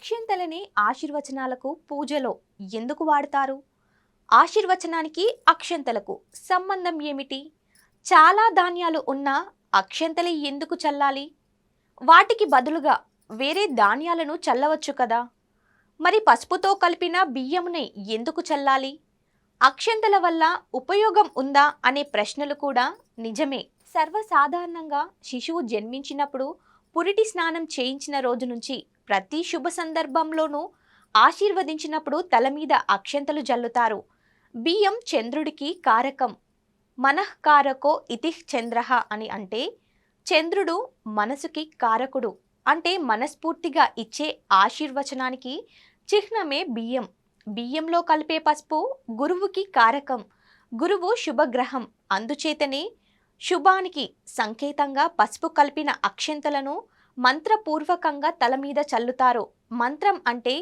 అక్షింతలని ఆశీర్వచనాలకు పూజలో ఎందుకు వాడతారు? ఆశీర్వచనానికి అక్షంతలకు సంబంధం ఏమిటి? చాలా ధాన్యాలు ఉన్న అక్షంతలు ఎందుకు చల్లాలి? వాటికి బదులుగా వేరే ధాన్యాలను చల్లవచ్చు కదా? మరి పసుపుతో కలిపిన బియ్యమునే ఎందుకు చల్లాలి? అక్షంతల వల్ల ఉపయోగం ఉందా అనే ప్రశ్నలు కూడా నిజమే. సర్వసాధారణంగా శిశువు జన్మించినప్పుడు పురిటి స్నానం చేయించిన రోజు నుంచి ప్రతి శుభ సందర్భంలోనూ ఆశీర్వదించినప్పుడు తల మీద అక్షంతలు జల్లుతారు. బియ్యం చంద్రుడికి కారకం. మనఃకారకో ఇతి చంద్రః అని అంటే చంద్రుడు మనసుకి కారకుడు. అంటే మనస్ఫూర్తిగా ఇచ్చే ఆశీర్వచనానికి చిహ్నమే బియ్యం. బియ్యంలో కలిపే పసుపు గురువుకి కారకం. గురువు శుభగ్రహం. అందుచేతనే శుభానికి సంకేతంగా పసుపు కలిపిన అక్షంతలను మంత్రపూర్వకంగా తల మీద చల్లుతారు. మంత్రం అంటే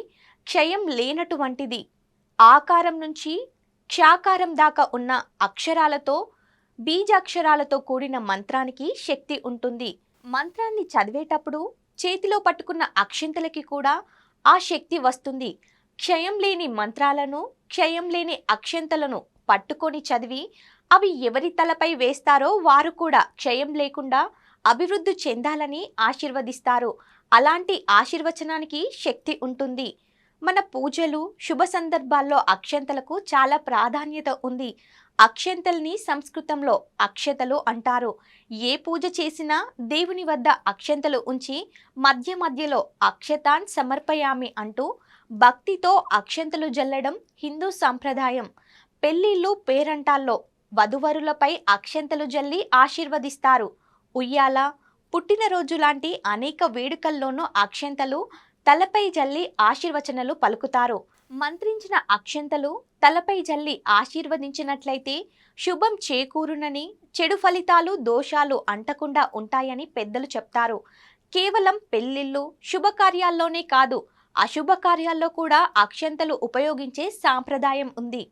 క్షయం లేనటువంటిది. ఆకారం నుంచి క్షాకారం దాకా ఉన్న అక్షరాలతో బీజాక్షరాలతో కూడిన మంత్రానికి శక్తి ఉంటుంది. మంత్రాన్ని చదివేటప్పుడు చేతిలో పట్టుకున్న అక్షంతలకి కూడా ఆ శక్తి వస్తుంది. క్షయం లేని మంత్రాలను, క్షయం లేని అక్షంతలను పట్టుకొని చదివి అవి ఎవరి తలపై వేస్తారో వారు కూడా క్షయం లేకుండా అభివృద్ధి చెందాలని ఆశీర్వదిస్తారు. అలాంటి ఆశీర్వచనానికి శక్తి ఉంటుంది. మన పూజలు, శుభ సందర్భాల్లో అక్షంతలకు చాలా ప్రాధాన్యత ఉంది. అక్షంతల్ని సంస్కృతంలో అక్షతలు అంటారు. ఏ పూజ చేసినా దేవుని వద్ద అక్షంతలు ఉంచి మధ్య మధ్యలో అక్షతాన్ సమర్పయామి అంటూ భక్తితో అక్షంతలు జల్లడం హిందూ సంప్రదాయం. పెళ్లిళ్ళు, పేరంటాల్లో వధువరులపై అక్షంతలు జల్లి ఆశీర్వదిస్తారు. ఉయ్యాల, పుట్టినరోజు లాంటి అనేక వేడుకల్లోనూ అక్షంతలు తలపై జల్లి ఆశీర్వచనలు పలుకుతారు. మంత్రించిన అక్షంతలు తలపై జల్లి ఆశీర్వదించినట్లయితే శుభం చేకూరునని, చెడు ఫలితాలు, దోషాలు అంటకుండా ఉంటాయని పెద్దలు చెప్తారు. కేవలం పెళ్లిళ్ళు, శుభకార్యాల్లోనే కాదు, అశుభ కార్యాల్లో కూడా అక్షంతలు ఉపయోగించే సాంప్రదాయం ఉంది.